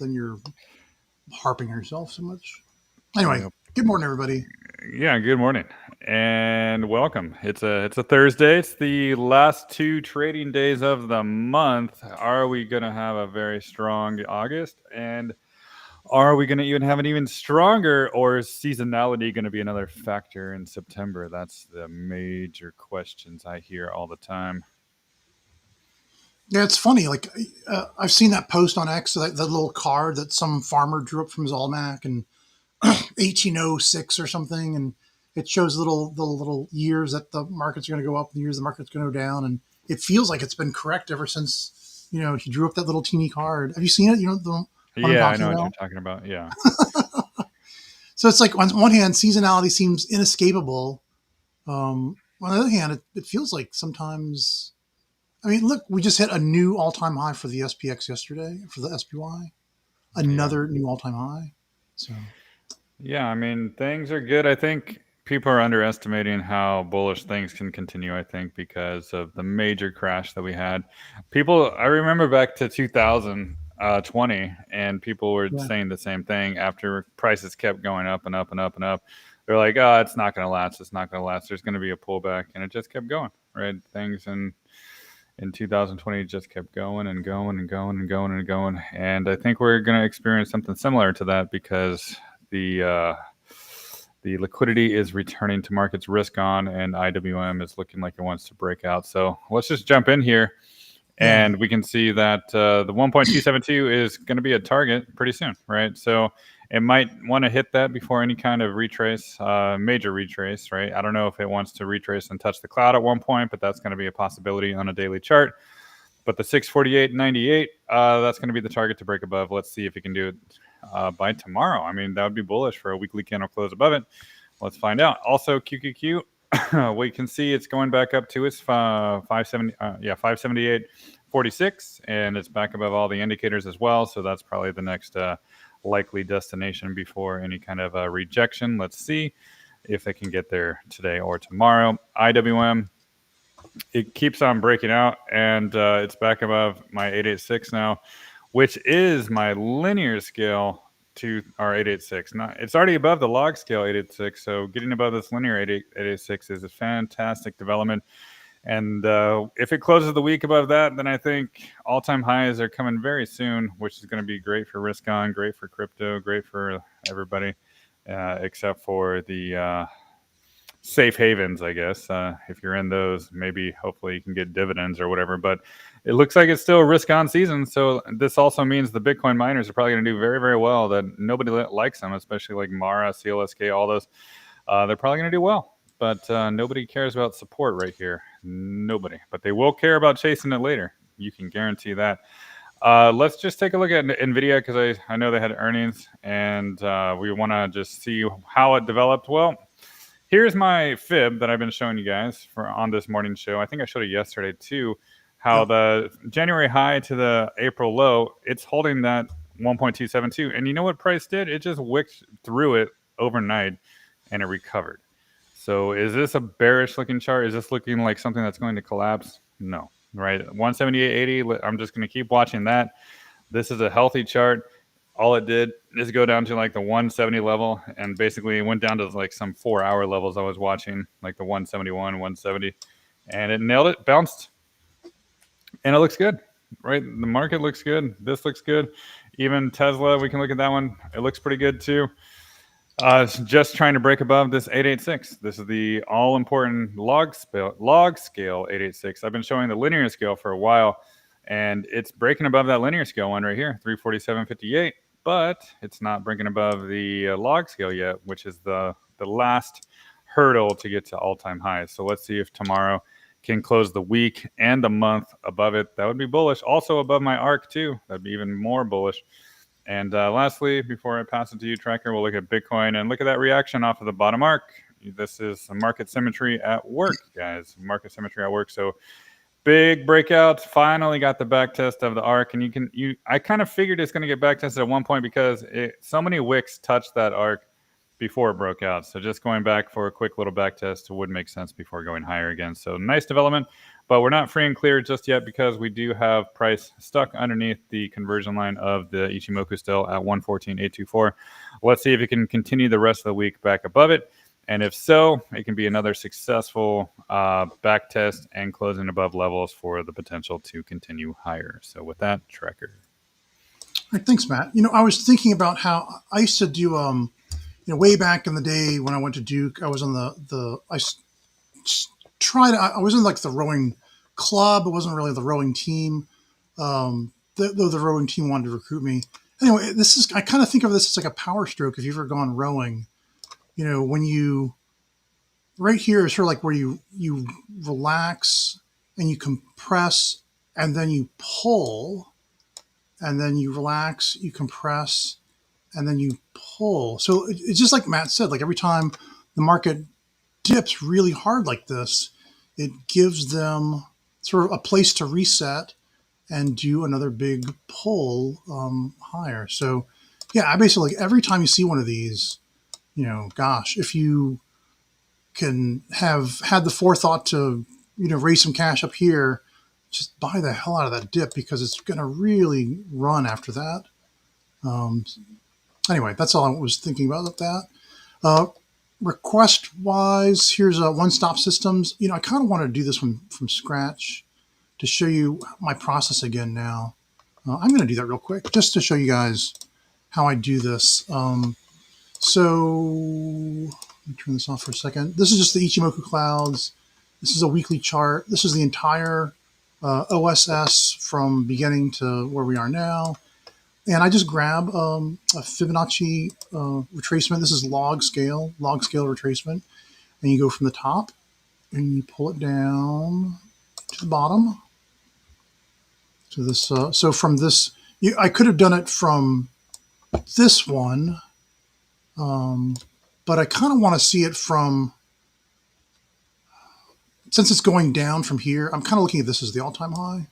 then you're harping yourself so much. Anyway, Yep. good morning, everybody. Yeah, good morning and welcome. It's a Thursday. It's the last two trading days of the month. Are we going to have a very strong August? And are we going to even have an even stronger, or is seasonality going to be another factor in September? That's the major questions I hear all the time. Yeah, it's funny. Like I've seen that post on X, that little card that some farmer drew up from his almanac in 1806 or something, and it shows the little years that the market's going to go up, and the years the market's going to go down, and it feels like it's been correct ever since he drew up that little teeny card. Have you seen it? You know the what I'm Yeah, I talking know what you're about. talking about. Yeah. So it's like on one hand, seasonality seems inescapable. On the other hand, it feels like sometimes. I mean, look, we just hit a new all-time high for the SPX yesterday for the SPY. Yeah. Another new all-time high. So Yeah, I mean, things are good. I think people are underestimating how bullish things can continue, I think, because of the major crash that we had. I remember back to 2020, and people were yeah, saying the same thing after prices kept going up and up and up and up. They're like, oh, it's not going to last. It's not going to last. There's going to be a pullback. And it just kept going, right? Things in 2020 just kept going and going and going and going and going. And I think we're going to experience something similar to that because the uh, the liquidity is returning to markets risk on, and IWM is looking like it wants to break out. So let's just jump in here, yeah. and we can see that the 1.272 is going to be a target pretty soon, right? So it might want to hit that before any kind of retrace, major retrace, right? I don't know if it wants to retrace and touch the cloud at one point, but that's going to be a possibility on a daily chart. But the 648.98, that's going to be the target to break above. Let's see if it can do it by tomorrow. I mean, that would be bullish for a weekly candle close above it. Let's find out. Also, QQQ, we can see it's going back up to its 578.46, and it's back above all the indicators as well. So that's probably the next likely destination before any kind of rejection. Let's see if they can get there today or tomorrow. IWM, it keeps on breaking out, and it's back above my 886 now, which is my linear scale to our 886. Not, it's already above the log scale 886, so getting above this linear 886 is a fantastic development. And if it closes the week above that, then I think all-time highs are coming very soon, which is going to be great for risk on, great for crypto, great for everybody, except for the safe havens, I guess. If you're in those, maybe hopefully you can get dividends or whatever. But it looks like it's still a risk on season. So this also means the Bitcoin miners are probably going to do very, very well. That nobody likes them, especially like Mara, CLSK, all those. They're probably going to do well. But nobody cares about support right here. Nobody. But they will care about chasing it later. You can guarantee that. Let's just take a look at NVIDIA because I know they had earnings and we want to just see how it developed. Well, here's my fib that I've been showing you guys for on this morning show. I think I showed it yesterday too. How Yep. the January high to the April low, it's holding that 1.272. And you know what price did? It just wicked through it overnight and it recovered. So is this a bearish looking chart? Is this looking like something that's going to collapse? No, right? 178.80. I'm just going to keep watching that. This is a healthy chart. All it did is go down to like the 170 level, and basically it went down to like some 4 hour levels I was watching, like the 171, 170, and it nailed it, bounced, and it looks good, right? The market looks good. This looks good. Even Tesla, we can look at that one. It looks pretty good too. It's just trying to break above this 886. This is the all important log scale 886. I've been showing the linear scale for a while, and it's breaking above that linear scale one right here, 347.58. But it's not breaking above the log scale yet, which is the last hurdle to get to all-time highs. So let's see if tomorrow can close the week and the month above it. That would be bullish. Also above my arc too. That'd be even more bullish. And lastly, before I pass it to you, Tracker, we'll look at Bitcoin and look at that reaction off of the bottom arc. This is market symmetry at work, guys. Market symmetry at work. So big breakout. Finally got the back test of the arc, and I kind of figured it's going to get back tested at one point because so many wicks touched that arc before it broke out. So just going back for a quick little back test would make sense before going higher again. So nice development, but we're not free and clear just yet because we do have price stuck underneath the conversion line of the Ichimoku still at 114.824. Let's see if it can continue the rest of the week back above it. And if so, it can be another successful back test and closing above levels for the potential to continue higher. So with that, tracker. All right, thanks, Matt. I was thinking about how I used to do, way back in the day when I went to Duke, I was on I was in like the rowing club. It wasn't really the rowing team, though the rowing team wanted to recruit me. Anyway, I kind of think of this as like a power stroke. If you've ever gone rowing, when you, right here is sort of like where you relax and you compress and then you pull and then you relax, you compress, and then you pull. So it's just like Matt said, like every time the market dips really hard like this, it gives them sort of a place to reset and do another big pull higher. So yeah, I basically, every time you see one of these, gosh, if you can have had the forethought to, raise some cash up here, just buy the hell out of that dip because it's going to really run after that. Um, anyway, that's all I was thinking about that. Uh, request wise, here's One Stop Systems. I kind of want to do this one from scratch to show you my process again now. I'm going to do that real quick just to show you guys how I do this. So let me turn this off for a second. This is just the Ichimoku clouds. This is a weekly chart. This is the entire OSS from beginning to where we are now. And I just grab a Fibonacci retracement. This is log scale retracement. And you go from the top and you pull it down to the bottom. To this. So from this, I could have done it from this one, but I kind of want to see it from, since it's going down from here, I'm kind of looking at this as the all-time high.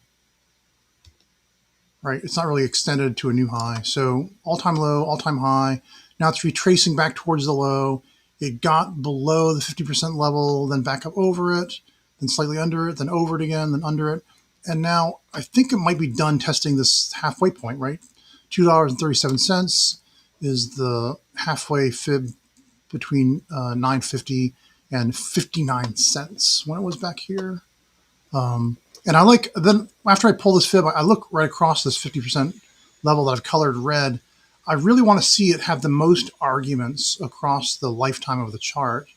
Right, it's not really extended to a new high. So all-time low, all-time high. Now it's retracing back towards the low. It got below the 50% level, then back up over it, then slightly under it, then over it again, then under it. And now I think it might be done testing this halfway point, right? $2.37 is the halfway fib between 9.50 and 59 cents when it was back here. And I like, then after I pull this fib, I look right across this 50% level that I've colored red. I really want to see it have the most arguments across the lifetime of the chart.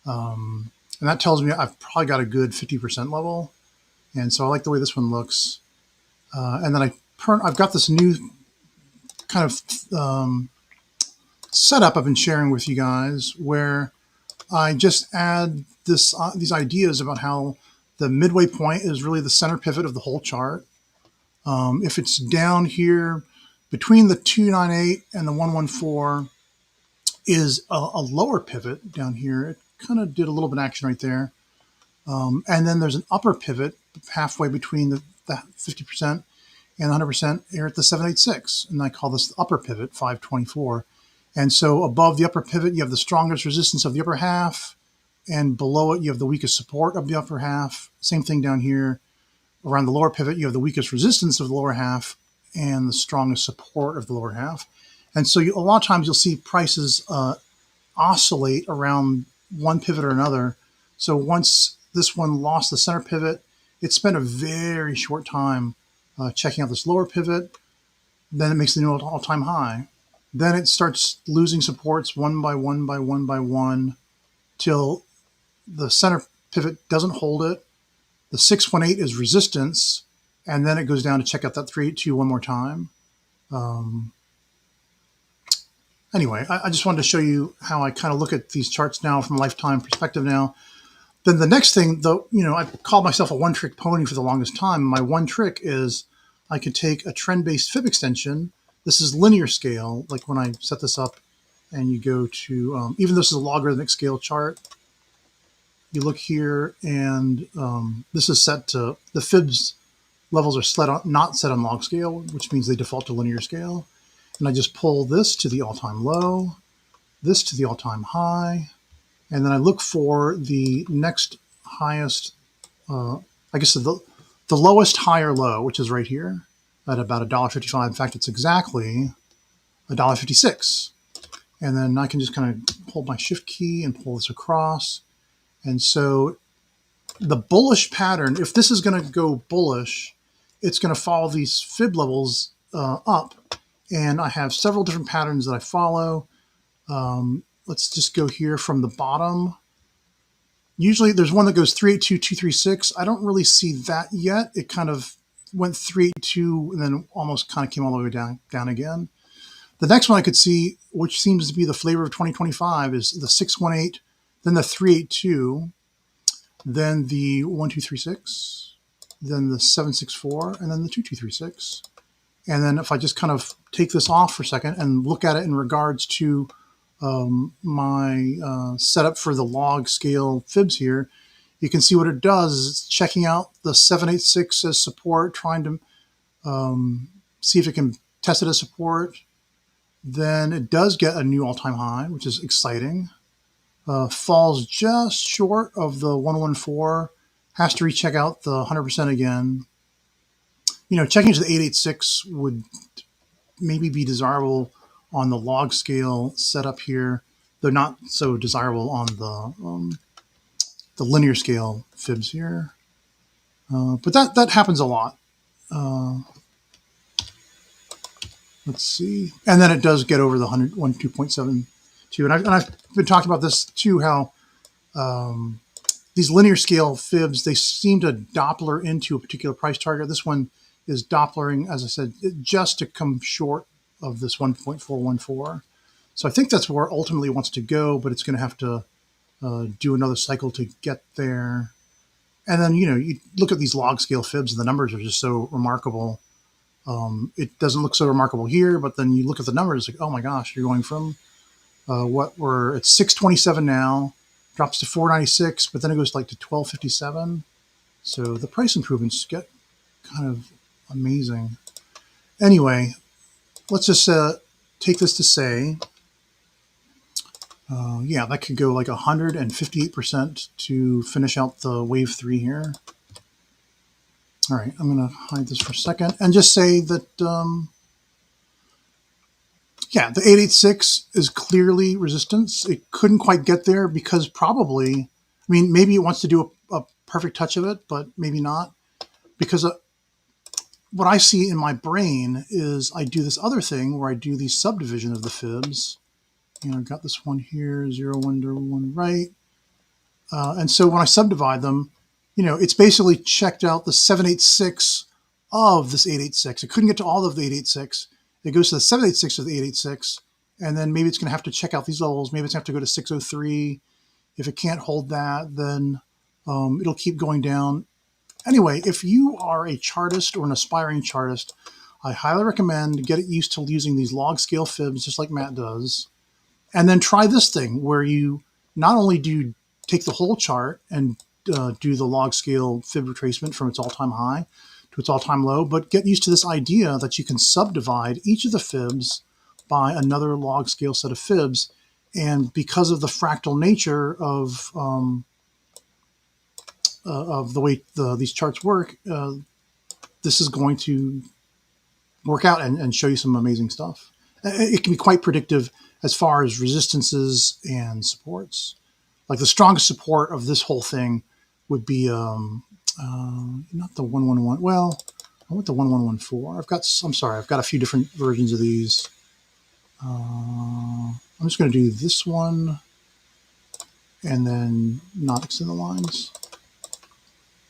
And that tells me I've probably got a good 50% level. And so I like the way this one looks. And then I've got this new kind of setup I've been sharing with you guys where I just add these ideas about how the midway point is really the center pivot of the whole chart. If it's down here between the 298 and the 114 is a lower pivot down here. It kind of did a little bit of action right there. And then there's an upper pivot halfway between the 50% and 100% here at the 786. And I call this the upper pivot, 524. And so above the upper pivot, you have the strongest resistance of the upper half. And below it, you have the weakest support of the upper half. Same thing down here. Around the lower pivot, you have the weakest resistance of the lower half and the strongest support of the lower half. And so a lot of times you'll see prices oscillate around one pivot or another. So once this one lost the center pivot, it spent a very short time checking out this lower pivot. Then it makes the new all-time high. Then it starts losing supports one by one by one by one till the center pivot doesn't hold it. The 618 is resistance, and then it goes down to check out that 382 one more time. Anyway, I just wanted to show you how I kind of look at these charts now from a lifetime perspective now. Then the next thing, though, I've called myself a one-trick pony for the longest time. My one trick is I could take a trend-based fib extension. This is linear scale, like when I set this up and you go to, even though this is a logarithmic scale chart, you look here and this is set to, the fibs levels are not set on log scale, which means they default to linear scale. And I just pull this to the all-time low. this to the all-time high, and then I look for the next highest, uh, I guess the lowest high or low, which is right here at about $1.55. In fact, it's exactly $1.56. And then I can just kind of hold my shift key and pull this across. And so the bullish pattern, if this is going to go bullish, it's going to follow these fib levels up. And I have several different patterns that I follow. Let's just go here from the bottom. Usually there's one that goes 382, 236. I don't really see that yet. It kind of went 382 and then almost kind of came all the way down again. The next one I could see, which seems to be the flavor of 2025, is the 618, then the 382, then the 1236, then the 764, and then the 2236. And then if I just kind of take this off for a second and look at it in regards to my setup for the log scale fibs here, you can see what it does is it's checking out the 786 as support, trying to see if it can test it as support. Then it does get a new all-time high, which is exciting. Falls just short of the 114, has to recheck out the 100% again. Checking to the 886 would maybe be desirable on the log scale setup here. They're not so desirable on the linear scale fibs here. But that happens a lot. Let's see. And then it does get over the 102.72. And I've been talking about this too, how these linear scale fibs, they seem to Doppler into a particular price target. This one is Dopplering, as I said, just to come short of this 1.414. So I think that's where ultimately it wants to go, but it's going to have to do another cycle to get there. And then, you look at these log scale fibs and the numbers are just so remarkable. It doesn't look so remarkable here, but then you look at the numbers, like, oh my gosh, you're going from what we're at 627 now, drops to 496, but then it goes like to 1257. So the price improvements get kind of amazing. Anyway, let's just take this to say, yeah, that could go like 158% to finish out the wave 3 here. All right, I'm going to hide this for a second and just say that, yeah, the 886 is clearly resistance. It couldn't quite get there because probably, I mean, maybe it wants to do a perfect touch of it, but maybe not. Because what I see in my brain is I do this other thing where I do the subdivision of the fibs. I've got this one here, 0, 1 to 1 right. And so when I subdivide them, it's basically checked out the 786 of this 886. It couldn't get to all of the 886. It goes to the 786 of the 886, and then maybe it's going to have to check out these levels. Maybe it's going to have to go to 603. If it can't hold that, then it'll keep going down. Anyway, if you are a chartist or an aspiring chartist, I highly recommend get used to using these log scale fibs, just like Matt does. And then try this thing where you not only do you take the whole chart and do the log scale fib retracement from its all-time high to its all-time low, but get used to this idea that you can subdivide each of the fibs by another log scale set of fibs. And because of the fractal nature of the way these charts work, this is going to work out and show you some amazing stuff. It can be quite predictive as far as resistances and supports. Like the strongest support of this whole thing would be not the 111. Well, I want the 1114. I've got a few different versions of these. I'm just going to do this one and then not extend the lines.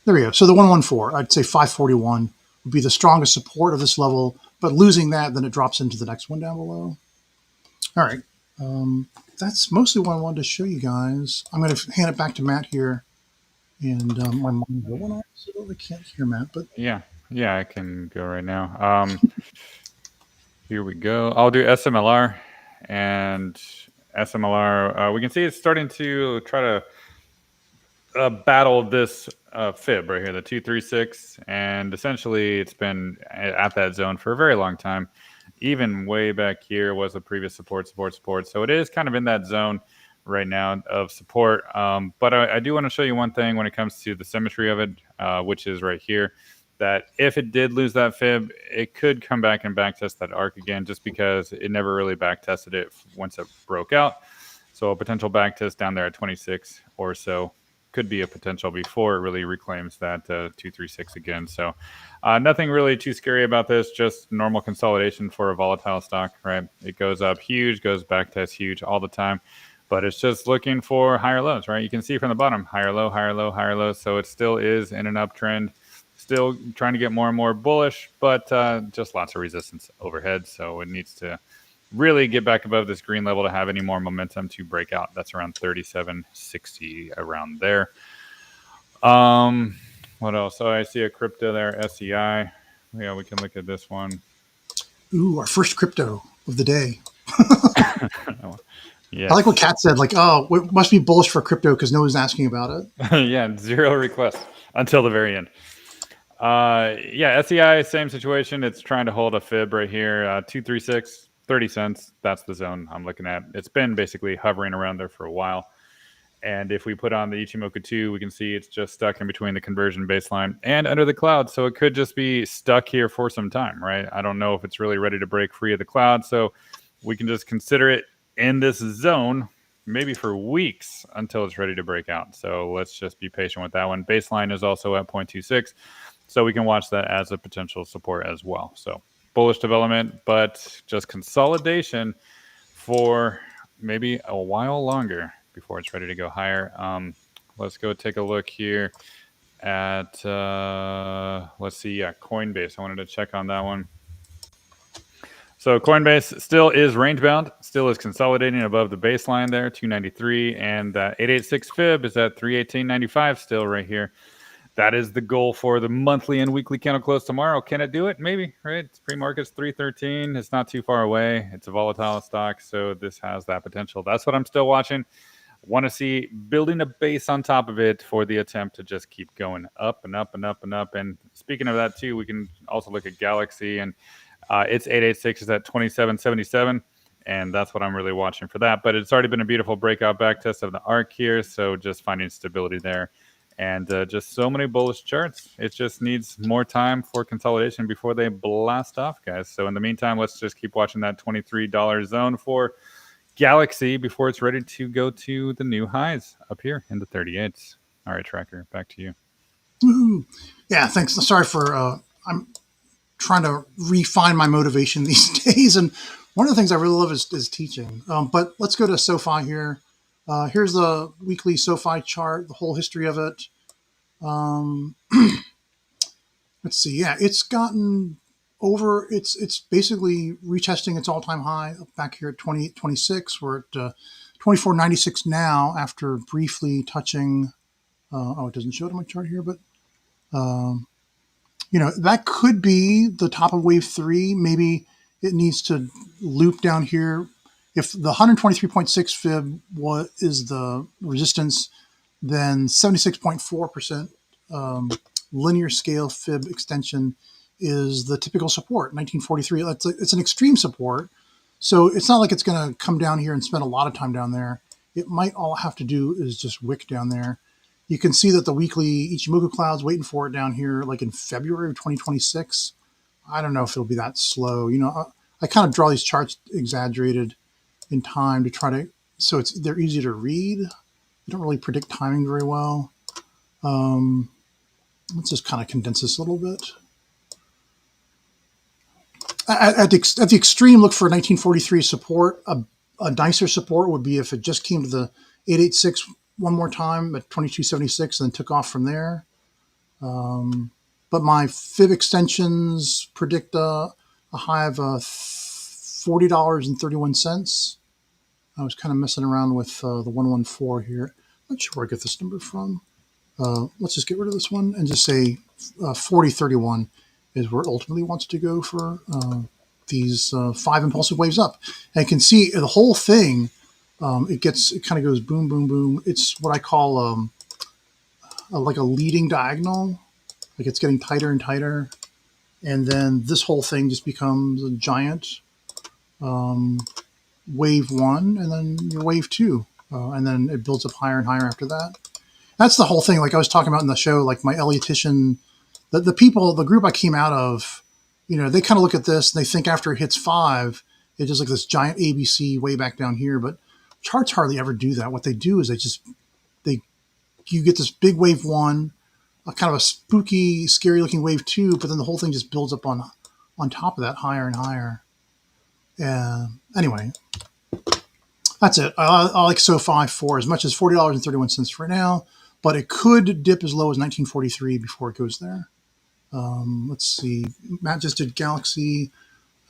There we go. So the 114, I'd say 541 would be the strongest support of this level, but losing that, then it drops into the next one down below. All right. That's mostly what I wanted to show you guys. I'm going to hand it back to Matt here. And my mom's going on, so I can't hear Matt. But yeah, I can go right now. Here we go. I'll do SMLR, and SMLR. We can see it's starting to try to battle this fib right here, the 236, and essentially it's been at that zone for a very long time. even way back here was the previous support. So it is kind of in that zone right now of support. But I do want to show you one thing when it comes to the symmetry of it, which is right here. That if it did lose that fib, it could come back and backtest that arc again, just because it never really backtested it once it broke out. So a potential backtest down there at 26 or so could be a potential before it really reclaims that 236 again. So nothing really too scary about this, just normal consolidation for a volatile stock, right? It goes up huge, goes back test huge all the time, but it's just looking for higher lows, right? You can see from the bottom, higher low, higher low, higher low. So it still is in an uptrend, still trying to get more and more bullish, but just lots of resistance overhead. So it needs to really get back above this green level to have any more momentum to break out. That's around 37.60 around there. What else? So I see a crypto there, SEI. Yeah, we can look at this one. Ooh, our first crypto of the day. I like what Yes. Kat said. Like, oh, it must be bullish for crypto because no one's asking about it. Yeah, zero requests until the very end. Yeah, SEI, same situation. It's trying to hold a fib right here, 236, 30 cents. That's the zone I'm looking at. It's been basically hovering around there for a while. And if we put on the Ichimoku 2, we can see it's just stuck in between the conversion baseline and under the cloud. So it could just be stuck here for some time, right? I don't know if it's really ready to break free of the cloud. So we can just consider it in this zone maybe for weeks until it's ready to break out. So let's just be patient with that one. Baseline is also at 0.26. So we can watch that as a potential support as well. So bullish development, but just consolidation for maybe a while longer before it's ready to go higher. Let's go take a look here at, let's see, yeah, Coinbase. I wanted to check on that one. So Coinbase still is range bound, still is consolidating above the baseline there, 293, and that 886 fib is at 318.95 still right here. That is the goal for the monthly and weekly candle close tomorrow. Can it do it? Maybe, right? It's pre-market's 313. It's not too far away. It's a volatile stock, so this has that potential. That's what I'm still watching. Want to see building a base on top of it for the attempt to just keep going up and up and up and up. And speaking of that too, we can also look at Galaxy, and its 886 is at 27.77. And that's what I'm really watching for that. But it's already been a beautiful breakout back test of the arc here. So just finding stability there. And just so many bullish charts. It just needs more time for consolidation before they blast off, guys. So in the meantime, let's just keep watching that $23 zone for Galaxy before it's ready to go to the new highs up here in the 38s. All right, Tracker, back to you. Woo-hoo. Yeah, thanks. Sorry for I'm trying to refine my motivation these days, and one of the things I really love is teaching. But let's go to SoFi here. Here's the weekly SoFi chart, the whole history of it. Um, let's see. Yeah, it's gotten over. It's basically retesting its all time high back here at 28.26. We're at 24.96 now after briefly touching. Oh, it doesn't show it on my chart here, but um, that could be the top of wave three. Maybe it needs to loop down here. If the 123.6 fib is the resistance, then 76.4% linear scale fib extension is the typical support, 1943. It's an extreme support. So it's not like it's going to come down here and spend a lot of time down there. It might all have to do is just wick down there. You can see that the weekly Ichimoku cloud's waiting for it down here, like in February of 2026. I don't know if it'll be that slow. I kind of draw these charts exaggerated in time to try to, so they're easy to read. They don't really predict timing very well. Let's just kind of condense this a little bit. At the extreme, look for 1943 support. A nicer support would be if it just came to the 886 one more time at 2276 and then took off from there. But my fib extensions predict a high of $40.31. I was kind of messing around with the 114 here. Not sure where I get this number from. Let's just get rid of this one and just say 40.31 is where it ultimately wants to go for these 5 impulsive waves up. And you can see the whole thing. It kind of goes boom, boom, boom. It's what I call like a leading diagonal. Like it's getting tighter and tighter. And then this whole thing just becomes a giant wave one, and then your wave two, and then it builds up higher and higher after that. That's the whole thing. Like I was talking about in the show, like my Eliotician, the people, the group I came out of, they kind of look at this and they think after it hits five, it's just like this giant ABC way back down here. But charts hardly ever do that. What they do is they you get this big wave one, a kind of a spooky, scary looking wave two, but then the whole thing just builds up on top of that higher and higher. Anyway, that's it. I like SoFi for as much as $40.31 for now, but it could dip as low as 1943 before it goes there. Let's see. Matt just did Galaxy.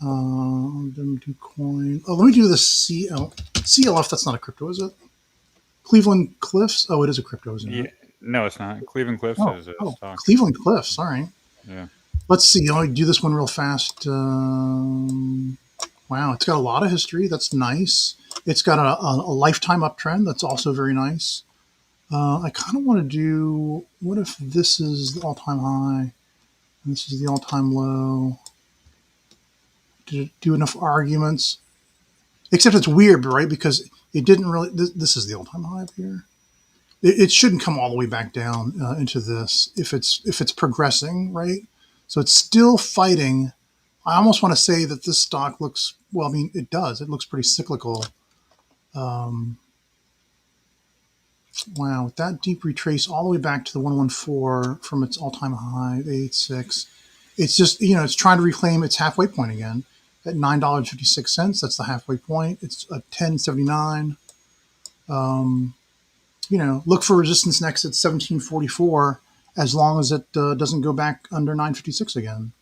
Then do coin. Oh, let me do the CLF. That's not a crypto, is it? Cleveland Cliffs. Oh, it is a crypto, isn't Yeah, it? no, it's not. Cleveland Cliffs is a stock. Cleveland Cliffs. All right. Yeah. Let's see. I'll do this one real fast. Wow, it's got a lot of history. That's nice. It's got a lifetime uptrend. That's also very nice. I kind of want to do. What if this is the all-time high and this is the all-time low? Did it do enough arguments? Except it's weird, right? Because it didn't really. This is the all-time high up here. It shouldn't come all the way back down into this if it's progressing, right? So it's still fighting. I almost want to say that this stock looks well. I mean, it does. It looks pretty cyclical. Um, wow, with that deep retrace all the way back to the 114 from its all-time high, 886. It's just it's trying to reclaim its halfway point again at $9.56. That's the halfway point. It's a 1079. Look for resistance next at 1744 as long as it doesn't go back under 956 again.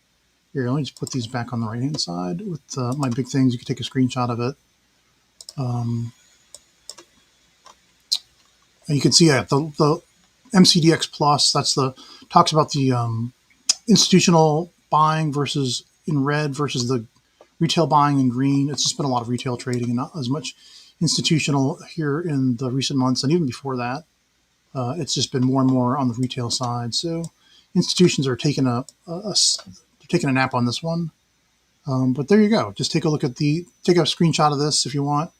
Here, let me just put these back on the right hand side with my big things. You can take a screenshot of it. And you can see the MCDX Plus. That's the talks about the institutional buying versus in red versus the retail buying in green. It's just been a lot of retail trading and not as much institutional here in the recent months, and even before that. It's just been more and more on the retail side. So institutions are taking taking a nap on this one. But there you go. Just take a look at take a screenshot of this if you want.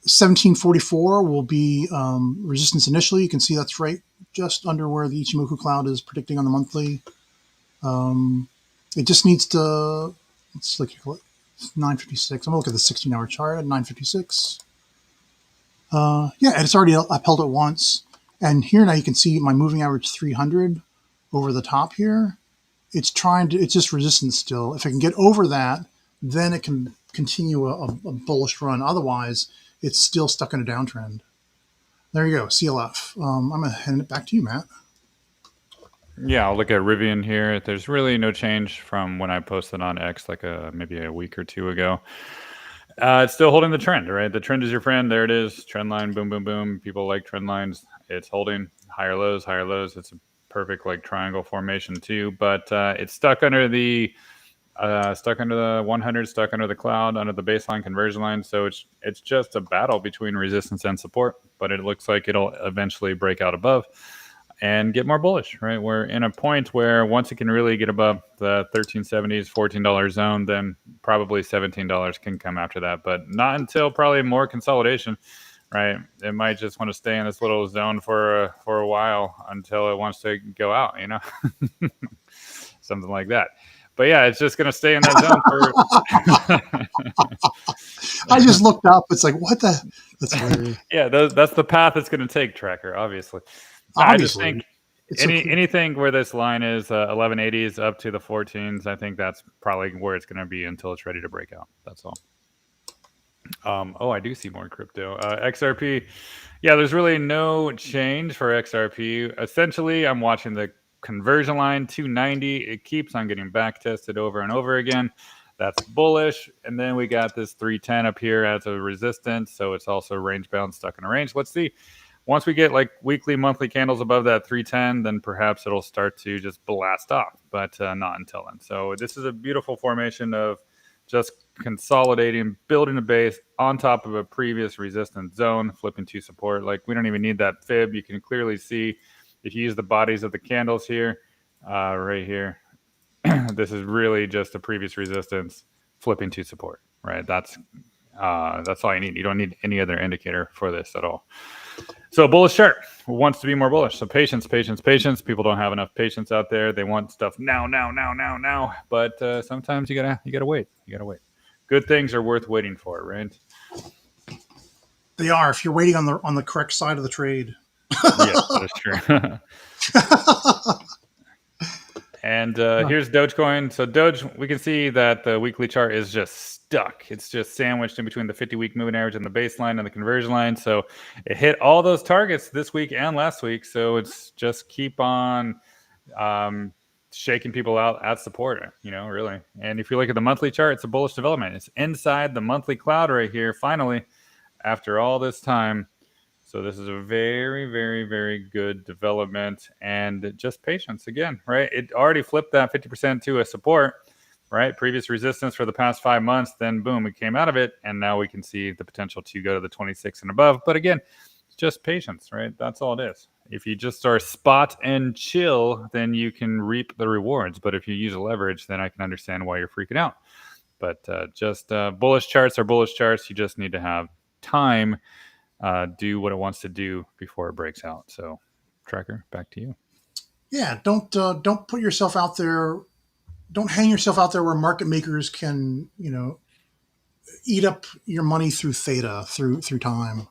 1744 will be resistance initially. You can see that's right just under where the Ichimoku cloud is predicting on the monthly. It just needs to, let's look at 956. I'm going to look at the 16-hour chart at 956. Yeah, and it's already upheld it once. And here now you can see my moving average 300 over the top here. It's just resistance still. If it can get over that, then it can continue a bullish run. Otherwise, it's still stuck in a downtrend. There you go, CLF. I'm going to hand it back to you, Matt. Yeah, I'll look at Rivian here. There's really no change from when I posted on X like maybe a week or two ago. It's still holding the trend, right? The trend is your friend. There it is. Trend line, boom, boom, boom. People like trend lines. It's holding higher lows, higher lows. It's a perfect like triangle formation too, but it's stuck under the 100, stuck under the cloud, under the baseline conversion line. So it's just a battle between resistance and support, but it looks like it'll eventually break out above and get more bullish, right? We're in a point where once it can really get above the 1370s, $14 zone, then probably $17 can come after that, but not until probably more consolidation, right? It might just want to stay in this little zone for a while until it wants to go out, something like that. But yeah, it's just going to stay in that zone for. I just looked up. It's like, what the? That's hilarious. Yeah, that's the path it's going to take, Tracker, obviously. I just Obviously. think anything where this line is 1180s up to the 14s, I think that's probably where it's going to be until it's ready to break out. That's all. Oh, I do see more crypto. XRP. Yeah, there's really no change for XRP. Essentially, I'm watching the conversion line 290. It keeps on getting back tested over and over again. That's bullish. And then we got this 310 up here as a resistance. So it's also range bound, stuck in a range. Let's see. Once we get like weekly, monthly candles above that 310, then perhaps it'll start to just blast off, but not until then. So this is a beautiful formation of just consolidating, building a base on top of a previous resistance zone, flipping to support. Like we don't even need that fib. You can clearly see if you use the bodies of the candles here, right here, this is really just a previous resistance flipping to support. right? That's all you need. You don't need any other indicator for this at all. So a bullish chart wants to be more bullish. So patience, patience, patience. People don't have enough patience out there. They want stuff now, now, now, now, now. But sometimes you gotta wait. You gotta wait. Good things are worth waiting for, right? They are if you're waiting on the correct side of the trade. Yes, that is true. And here's Dogecoin. So Doge, we can see that the weekly chart is just stuck. It's just sandwiched in between the 50-week moving average and the baseline and the conversion line. So it hit all those targets this week and last week. So it's just keep on um, shaking people out at support, really. And if you look at the monthly chart, it's a bullish development. It's inside the monthly cloud right here, finally, after all this time. So this is a very, very, very good development and just patience again, right? It already flipped that 50% to a support, right? Previous resistance for the past 5 months, then boom, it came out of it. And now we can see the potential to go to the 26 and above. But again, it's just patience, right? That's all it is. If you just are spot and chill, then you can reap the rewards. But if you use a leverage, then I can understand why you're freaking out. But just bullish charts are bullish charts. You just need to have time do what it wants to do before it breaks out. So, Tracker, back to you. Yeah, don't put yourself out there. Don't hang yourself out there where market makers can eat up your money through theta through time.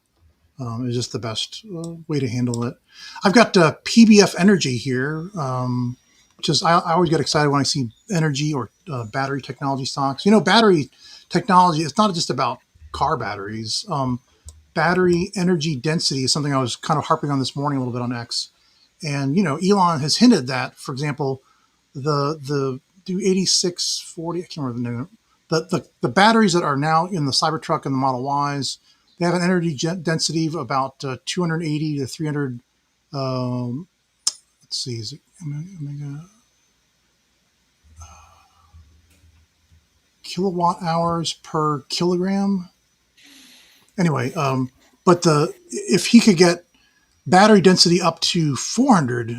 Is just the best way to handle it. I've got PBF Energy here, which is I always get excited when I see energy or battery technology stocks. Battery technology. It's not just about car batteries. Battery energy density is something I was kind of harping on this morning a little bit on X, and Elon has hinted that, for example, the do 8640. I can't remember the name. The batteries that are now in the Cybertruck and the Model Ys, they have an energy density of about 280 to 300. Let's see, is it omega kilowatt hours per kilogram? Anyway, but if he could get battery density up to 400,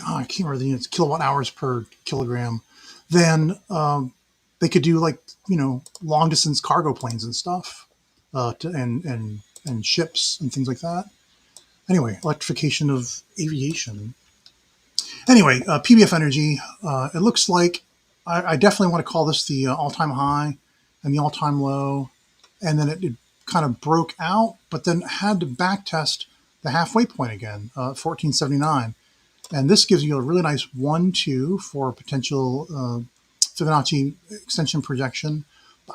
I can't remember the units, kilowatt hours per kilogram, then they could do like long distance cargo planes and stuff, and ships and things like that. Anyway, electrification of aviation. Anyway, PBF Energy. It looks like I definitely want to call this the all-time high and the all-time low, and then it kind of broke out, but then had to back test the halfway point again, 1479. And this gives you a really nice 1-2 for potential Fibonacci extension projection.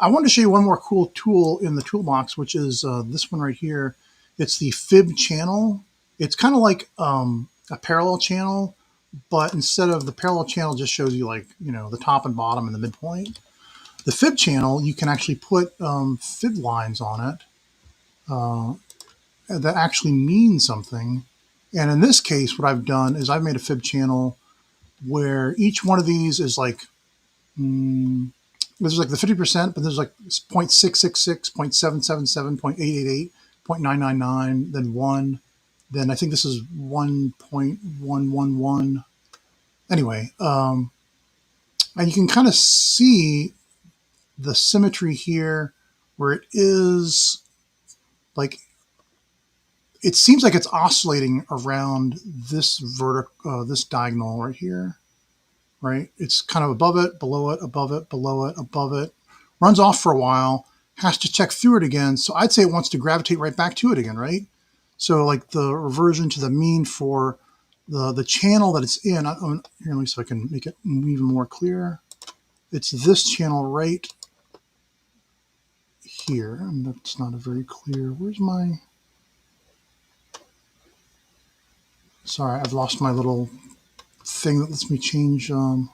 I wanted to show you one more cool tool in the toolbox, which is this one right here. It's the Fib channel. It's kind of like a parallel channel, but instead of the parallel channel just shows you the top and bottom and the midpoint. The Fib channel, you can actually put Fib lines on it that actually mean something. And in this case, what I've done is I've made a Fib channel where each one of these is like, this is like the 50%, but there's like 0.666, 0.777, 0.888, 0.999, then 1. Then I think this is 1.111. Anyway, and you can kind of see the symmetry here where it is like, it seems like it's oscillating around this this diagonal right here, right? It's kind of above it, below it, above it, below it, above it, runs off for a while, has to check through it again. So I'd say it wants to gravitate right back to it again, right? So like the reversion to the mean for the channel that it's in. Here, let me see if I can make it even more clear. It's this channel right here, and that's not a very clear. Where's my? Sorry, I've lost my little thing that lets me change. It's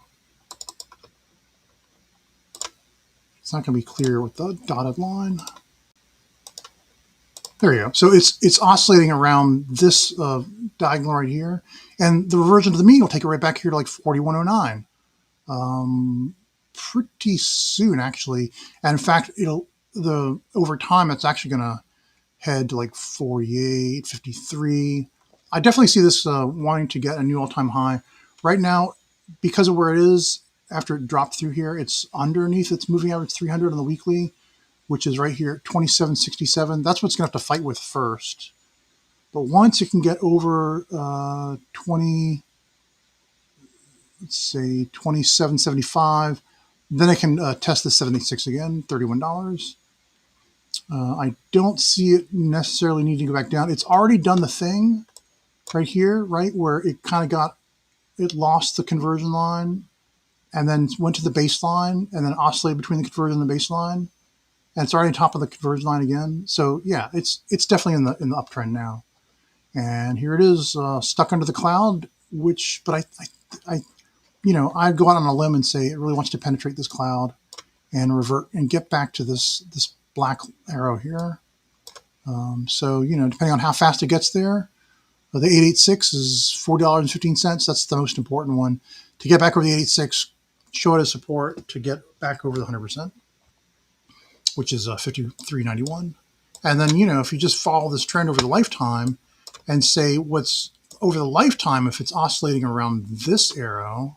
not going to be clear with the dotted line. There you go. So it's oscillating around this diagonal right here, and the reversion to the mean will take it right back here to like 4109. Pretty soon, actually. And in fact, over time, it's actually going to head to like 48, 53. I definitely see this wanting to get a new all-time high. Right now, because of where it is, after it dropped through here, it's underneath its moving average 300 on the weekly, which is right here at 2767. That's what's going to have to fight with first. But once it can get over 20, let's say 2775, then I can test the 786 again, $31. I don't see it necessarily needing to go back down. It's already done the thing right here, right where it kind of it lost the conversion line and then went to the baseline and then oscillated between the conversion and the baseline. And it's already on top of the conversion line again. So yeah, it's definitely in the uptrend now. And here it is, stuck under the cloud. But I I'd go out on a limb and say it really wants to penetrate this cloud and revert and get back to this black arrow here. So depending on how fast it gets there, the 886 is $4.15. That's the most important one to get back over the 886. Show it as support to get back over the 100%, which is 53.91. And then if you just follow this trend over the lifetime and say what's over the lifetime, if it's oscillating around this arrow,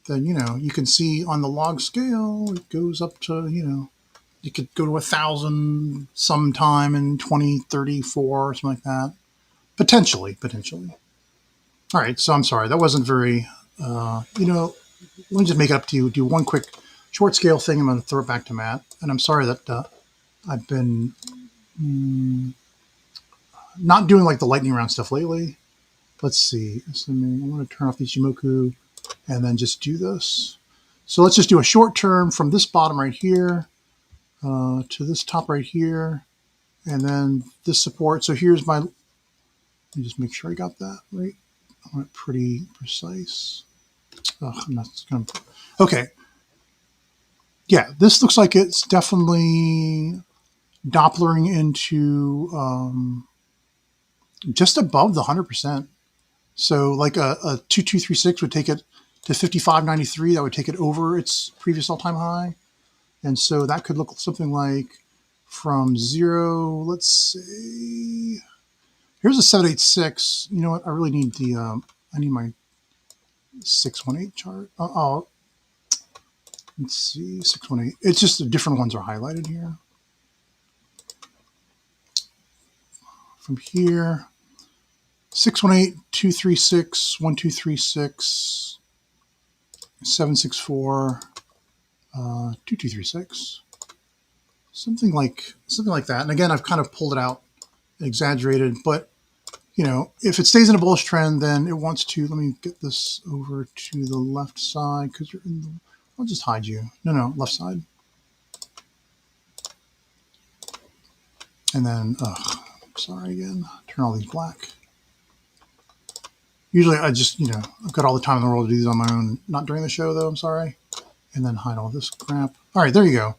then you can see on the log scale it goes up to you could go to 1,000 sometime in 2034 or something like that, potentially. All right, so I'm sorry that wasn't very. Let me just make it up to you. Do one quick short scale thing. I'm going to throw it back to Matt, and I'm sorry that I've been not doing like the lightning round stuff lately. Let's see. I'm going to turn off the Ichimoku and then just do this. So let's just do a short term from this bottom right here to this top right here, and then this support. So here's my. Let me just make sure I got that right. I want it pretty precise. I'm not going to. Okay. Yeah, this looks like it's definitely Dopplering into just above the 100%. So like a 2236 would take it to 55.93. That would take it over its previous all-time high. And so that could look something like from zero, let's say, here's a 786. You know what? I really need I need my 618 chart. Let's see, 618. It's just the different ones are highlighted here. From here, 618, 236, 1236, 764, 2236. Something like that. And again, I've kind of pulled it out and exaggerated, but if it stays in a bullish trend, then it wants to. Let me get this over to the left side because you're in the. I'll just hide you. No, left side. And then, sorry again. Turn all these black. Usually I just, I've got all the time in the world to do these on my own. Not during the show, though. I'm sorry. And then hide all this crap. All right, there you go.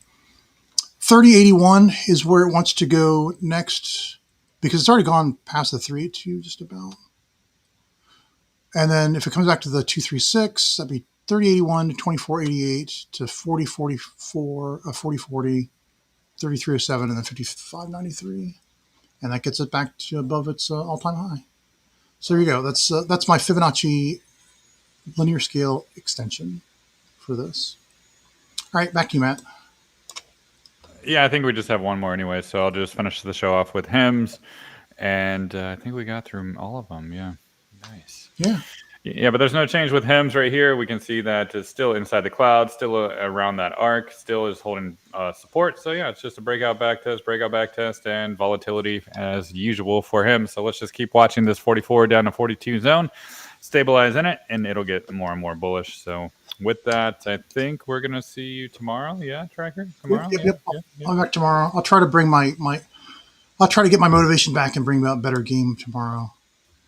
3081 is where it wants to go next because it's already gone past the 382 just about. And then if it comes back to the 236, that'd be 3081 to 2488 to 4044, 4040, 3307, and then 5593. And that gets it back to above its all-time high. So there you go. That's my Fibonacci linear scale extension for this. All right, back to you, Matt. Yeah, I think we just have one more anyway, so I'll just finish the show off with hymns. And I think we got through all of them. Yeah, nice. Yeah. Yeah, but there's no change with HIMS right here. We can see that it's still inside the cloud, still around that arc, still is holding support. So yeah, it's just a breakout back test, and volatility as usual for him. So let's just keep watching this 44 down to 42 zone, stabilize in it, and it'll get more and more bullish. So with that, I think we're going to see you tomorrow. Yeah, Tracker? Tomorrow? Yep. I'll be back tomorrow. I'll try to bring I'll try to get my motivation back and bring about a better game tomorrow.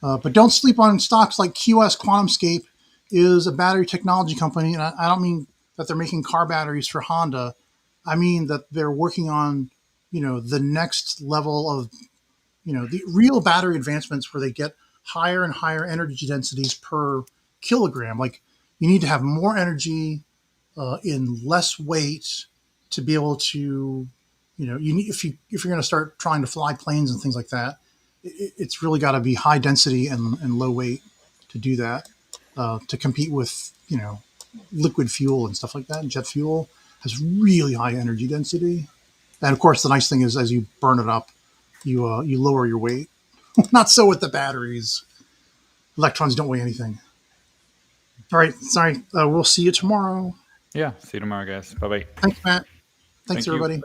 But don't sleep on stocks like QS QuantumScape is a battery technology company. And I don't mean that they're making car batteries for Honda. I mean that they're working on, the next level of, the real battery advancements where they get higher and higher energy densities per kilogram. Like you need to have more energy in less weight to be able to, you need, if you're going to start trying to fly planes and things like that, it's really got to be high density and low weight to do that, to compete with, liquid fuel and stuff like that. Jet fuel has really high energy density, and of course, the nice thing is as you burn it up, you lower your weight. Not so with the batteries. Electrons don't weigh anything. All right, sorry. We'll see you tomorrow. Yeah. See you tomorrow, guys. Bye bye. Thanks, Matt. Thanks, Thank you. everybody. Bye.